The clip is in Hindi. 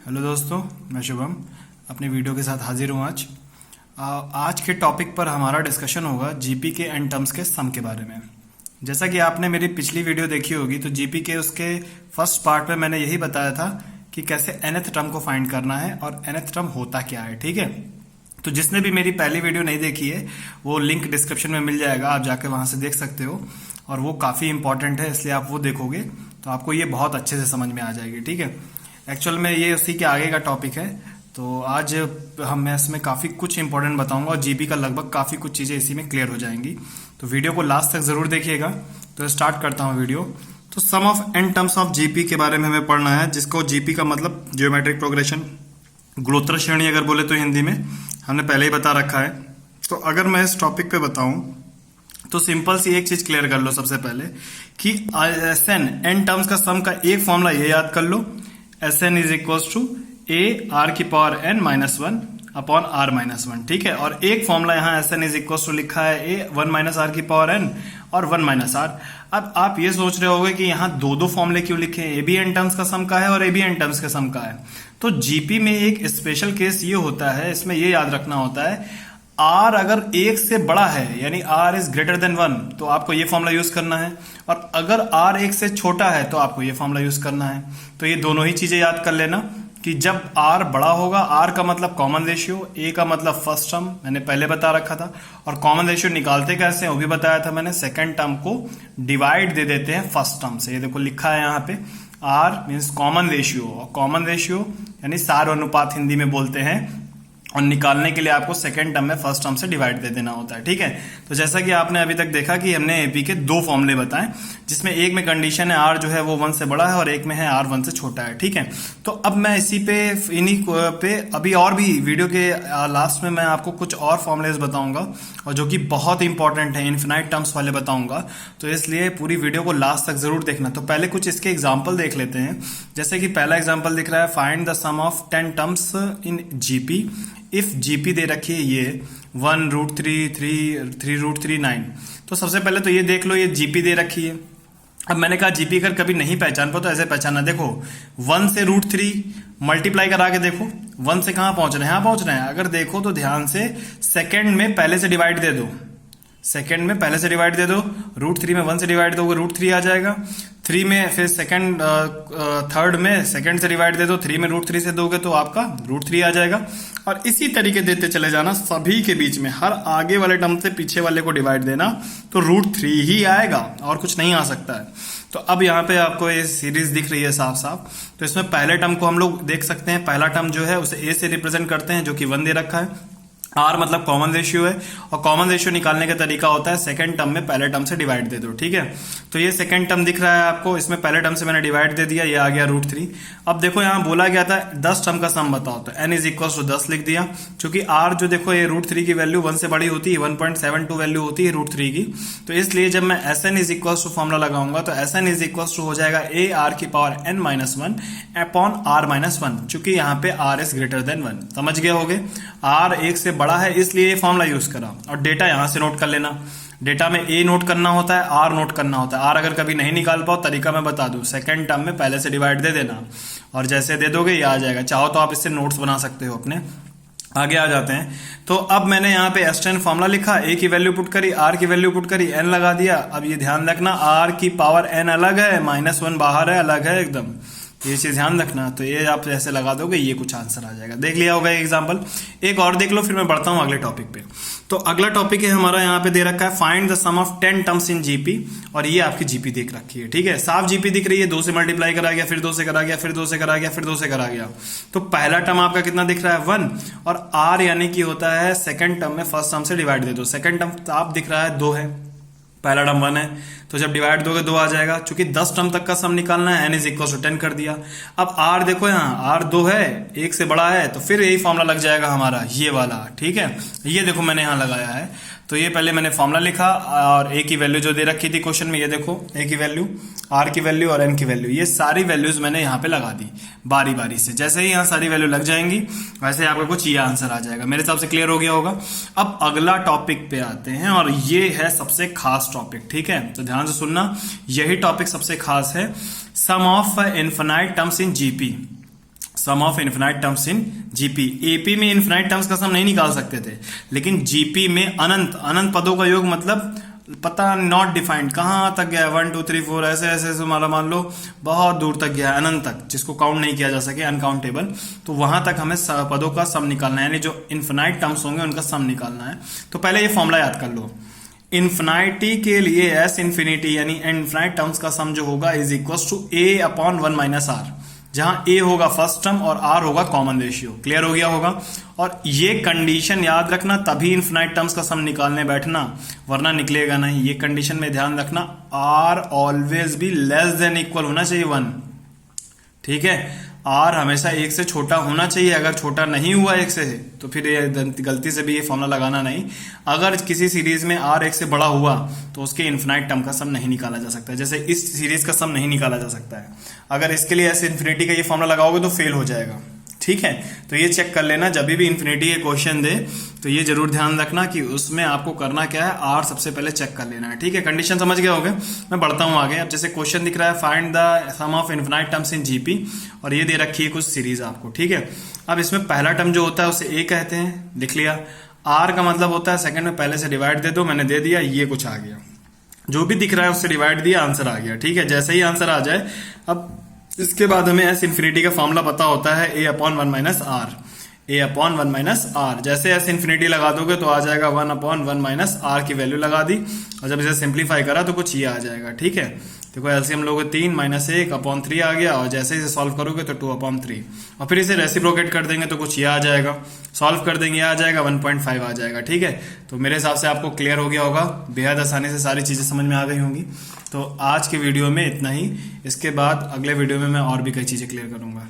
हेलो दोस्तों, मैं शुभम अपनी वीडियो के साथ हाजिर हूँ आज के टॉपिक पर हमारा डिस्कशन होगा जीपी के एन टर्म्स के सम के बारे में। जैसा कि आपने मेरी पिछली वीडियो देखी होगी तो जीपी के उसके फर्स्ट पार्ट में मैंने यही बताया था कि कैसे nth टर्म को फाइंड करना है और nth टर्म होता क्या है। ठीक है, तो जिसने भी मेरी पहली वीडियो नहीं देखी है वो लिंक डिस्क्रिप्शन में मिल जाएगा, आप जाके वहां से देख सकते हो और वो काफ़ी इंपॉर्टेंट है, इसलिए आप वो देखोगे तो आपको ये बहुत अच्छे से समझ में आ जाएगी। ठीक है, एक्चुअल में ये उसी के आगे का टॉपिक है, तो आज मैं इसमें काफ़ी कुछ इंपॉर्टेंट बताऊंगा और जीपी का लगभग काफ़ी कुछ चीज़ें इसी में क्लियर हो जाएंगी। तो वीडियो को लास्ट तक ज़रूर देखिएगा। तो स्टार्ट करता हूँ वीडियो। तो sum of n terms of GP के बारे में हमें पढ़ना है, जिसको जीपी का मतलब ज्योमेट्रिक प्रोग्रेशन, गुणोत्तर श्रेणी अगर बोले तो हिंदी में हमने पहले ही बता रखा है। तो अगर मैं इस टॉपिक पे बताऊं तो सिंपल सी एक चीज क्लियर कर लो सबसे पहले कि एस एन टर्म्स का सम का एक फॉर्मूला ये याद कर लो, S N is equal to a are की power n minus one upon are minus one. ठीक है, और एक फॉर्मूला यहाँ S N is equal to लिखा है ए वन माइनस आर की पावर एन और वन माइनस आर। अब आप ये सोच रहे होगे कि यहाँ दो दो फॉर्मूले क्यों लिखे, ए बी एन टर्म्स का सम का है और ए बी एन टर्म्स का सम का है। तो जीपी में एक स्पेशल केस ये होता है, इसमें ये याद रखना होता है आर अगर एक से बड़ा है यानी R is greater than one तो आपको ये फॉर्मूला यूज करना है, और अगर आर एक से छोटा है तो आपको ये फॉर्मूला यूज करना है। तो ये दोनों ही चीजें याद कर लेना कि जब आर बड़ा होगा, आर का मतलब कॉमन रेशियो, ए का मतलब फर्स्ट टर्म मैंने पहले बता रखा था, और कॉमन रेशियो निकालते कैसे हैं वो भी बताया था मैंने। सेकंड टर्म को डिवाइड दे देते हैं फर्स्ट टर्म से, ये देखो लिखा है यहाँ पे आर मीन्स कॉमन रेशियो, और कॉमन रेशियो यानी सार अनुपात हिंदी में बोलते हैं, और निकालने के लिए आपको सेकंड टर्म में फर्स्ट टर्म से डिवाइड दे देना होता है। ठीक है, तो जैसा कि आपने अभी तक देखा कि हमने एपी के दो फॉर्मूले बताए, जिसमें एक में कंडीशन है आर जो है वो वन से बड़ा है और एक में है आर वन से छोटा है। ठीक है, तो अब मैं इसी पे इन्हीं पे अभी और भी वीडियो के लास्ट में मैं आपको कुछ और फॉर्मुलेज बताऊंगा और जो कि बहुत इंपॉर्टेंट है, इन्फिनाइट टर्म्स वाले बताऊंगा, तो इसलिए पूरी वीडियो को लास्ट तक जरूर देखना। तो पहले कुछ इसके एग्जाम्पल देख लेते हैं। जैसे कि पहला एग्जाम्पल दिख रहा है, find the sum of 10 terms in GP if GP दे रखी है ये 1√3 तो सबसे पहले तो ये देख लो, ये जीपी दे रखी है। अब मैंने कहा जीपी अगर कभी नहीं पहचान पाओ तो ऐसे पहचाना, देखो 1 से √3 मल्टीप्लाई करा के देखो 1 से कहां पहुंच रहे हैं, यहां पहुंच रहे हैं। अगर देखो तो ध्यान से सेकंड में पहले से डिवाइड दे दो, सेकंड में पहले से डिवाइड दे दो, √3 में 1 से डिवाइड दोगे √3 आ जाएगा, 3 में फिर सेकंड थर्ड में सेकंड से डिवाइड दे दो, 3 में √3 से दोगे तो आपका √3 आ जाएगा। और इसी तरीके देते चले जाना सभी के बीच में, हर आगे वाले टर्म से पीछे वाले को डिवाइड देना तो √3 ही आएगा और कुछ नहीं आ सकता है। तो अब यहाँ पे आपको ये सीरीज दिख रही है साफ साफ। तो इसमें पहले टर्म को हम लोग देख सकते हैं, पहला टर्म जो है उसे ए से रिप्रेजेंट करते हैं जो कि 1 दे रखा है, आर मतलब कॉमन रेशियो है, और कॉमन रेशियो निकालने का तरीका होता है सेकंड टर्म में पहले टर्म से डिवाइड दे दो। ठीक है, तो ये सेकंड टर्म दिख रहा है आपको, इसमें पहले टर्म से मैंने डिवाइड दे दिया, ये आ गया √3। अब देखो यहाँ बोला गया था 10 टर्म का सम बताओ, तो n इज इक्वल टू 10 लिख दिया, क्योंकि r जो देखो ये √3 की वैल्यू 1 से बड़ी होती है, 1.72 वैल्यू होती है √3 की। तो इसलिए जब मैं S N is equal to formula लगाऊंगा तो S N is equal to हो जाएगा ए आर की power n minus one upon are minus one, चूंकि यहाँ पे r इज ग्रेटर देन 1। समझ गए होगे, r एक से बड़ा है इसलिए फॉर्मूला यूज करा। और डेटा यहां से नोट कर लेना, डेटा में ए नोट करना होता है, आर नोट करना होता है। आर अगर कभी नहीं निकाल पाओ तरीका मैं बता दूं, सेकंड टर्म में पहले से डिवाइड दे देना और जैसे दे दोगे ये आ जाएगा। चाहो तो आप इससे नोट्स बना सकते हो अपने। आगे आ जाते हैं, तो अब मैंने यहाँ पे S10 फॉर्मूला लिखा, ए की वैल्यू पुट करी, आर की वैल्यू पुट करी, एन लगा दिया। अब ये ध्यान रखना आर की पावर एन अलग है, -1 बाहर है, अलग है एकदम, ये चीज ध्यान रखना। तो ये आप जैसे लगा दोगे ये कुछ आंसर आ जाएगा। देख लिया होगा एग्जांपल, एक और देख लो फिर मैं बढ़ता हूं अगले टॉपिक पे। तो अगला टॉपिक है हमारा, यहाँ पे दे रखा है find the sum of 10 terms in GP, और ये आपकी जीपी देख रखी है। ठीक है, साफ जीपी दिख रही है, 2 से मल्टीप्लाई करा गया, फिर 2 से करा गया, फिर 2 से करा गया, फिर 2 से करा गया। तो पहला टर्म आपका कितना दिख रहा है 1, और आर यानी कि होता है सेकंड टर्म में फर्स्ट टर्म से डिवाइड दे दो। सेकंड टर्म आप दिख रहा है 2 है, पहला टर्म 1 है, तो जब डिवाइड दोगे 2 आ जाएगा। चूंकि 10 टर्म तक का सम निकालना है, n इज इक्वल टू 10 कर दिया। अब r देखो यहाँ r 2 है, 1 से बड़ा है, तो फिर यही फॉर्मूला लग जाएगा हमारा ये वाला। ठीक है, ये देखो मैंने यहाँ लगाया है, तो ये पहले मैंने फॉर्मूला लिखा और ए की वैल्यू जो दे रखी थी क्वेश्चन में, ये देखो ए की वैल्यू, आर की वैल्यू और एन की वैल्यू, ये सारी वैल्यूज मैंने यहाँ पे लगा दी बारी बारी से। जैसे ही यहाँ सारी वैल्यू लग जाएंगी वैसे आपका कुछ ये आंसर आ जाएगा। मेरे हिसाब से क्लियर हो गया होगा। अब अगला टॉपिक पे आते हैं और ये है सबसे खास टॉपिक। ठीक है, तो ध्यान से सुनना, यही टॉपिक सबसे खास है, sum of infinite terms in GP. Sum of infinite terms in GP. AP में इन्फिनाइट टर्म्स का सम नहीं निकाल सकते थे, लेकिन जीपी में अनंत अनंत पदों का योग, मतलब पता नॉट डिफाइंड कहाँ तक गया है, 1 2 3 4 ऐसे ऐसे हमारा मान लो बहुत दूर तक गया है, अनंत तक, जिसको काउंट नहीं किया जा सके, अनकाउंटेबल। तो वहां तक हमें पदों का सम निकालना है, यानी जो इन्फिनाइट टर्म्स होंगे उनका सम निकालना है। तो पहले ये फॉर्मूला याद कर लो। इन्फिनिटी के लिए एस इन्फिनिटी यानी इन्फिनाइट टर्म्स का सम जो होगा is equal to A upon 1 minus R, जहां ए होगा फर्स्ट टर्म और आर होगा कॉमन रेशियो। क्लियर हो गया होगा। और ये कंडीशन याद रखना, तभी इन्फिनाइट टर्म्स का सम निकालने बैठना, वरना निकलेगा नहीं। ये कंडीशन में ध्यान रखना, आर ऑलवेज भी लेस देन इक्वल होना चाहिए 1। ठीक है, आर हमेशा 1 से छोटा होना चाहिए। अगर छोटा नहीं हुआ 1 से तो फिर ये गलती से भी ये फॉर्मूला लगाना नहीं। अगर किसी सीरीज में आर 1 से बड़ा हुआ तो उसके इन्फिनाइट टर्म का सम नहीं निकाला जा सकता है। जैसे इस सीरीज का सम नहीं निकाला जा सकता है। अगर इसके लिए ऐसे इन्फिनिटी का ये फॉर्मूला लगाओगे तो फेल हो जाएगा। ठीक है, तो ये चेक कर लेना, जब भी इन्फिनिटी के क्वेश्चन दे तो ये जरूर ध्यान रखना कि उसमें आपको करना क्या है, आर सबसे पहले चेक कर लेना है। ठीक है, कंडीशन समझ गए होगे। मैं बढ़ता हूं आगे। अब जैसे क्वेश्चन दिख रहा है, find the sum of infinite terms in GP, और ये दे रखी है कुछ सीरीज आपको। ठीक है, अब इसमें पहला टर्म जो होता है उसे ए कहते हैं, लिख लिया। आर का मतलब होता है सेकंड में पहले से डिवाइड दे दो, मैंने दे दिया, ये कुछ आ गया, जो भी दिख रहा है उससे डिवाइड दिया, आंसर आ गया। ठीक है, जैसे ही आंसर आ जाए, अब इसके बाद हमें एस इन्फिनिटी का फॉर्मूला पता होता है, a upon 1 minus r, a upon 1 minus r. जैसे एस इन्फिनिटी लगा दोगे तो आ जाएगा 1 अपॉन 1 माइनस आर की वैल्यू लगा दी, और जब इसे सिंप्लीफाई करा तो कुछ ये आ जाएगा। ठीक है, देखो एलसीएम लोगे 3 माइनस 1 अपॉन 3 आ गया, और जैसे इसे सॉल्व करोगे तो 2 अपॉन 3, और फिर इसे रेसिप्रोकेट कर देंगे तो कुछ ये आ जाएगा, सॉल्व कर देंगे आ जाएगा 1.5 आ जाएगा। ठीक है, तो मेरे हिसाब से आपको क्लियर हो गया होगा, बेहद आसानी से सारी चीजें समझ में आ गई होंगी। तो आज के वीडियो में इतना ही, इसके बाद अगले वीडियो में मैं और भी कई चीजें क्लियर करूंगा।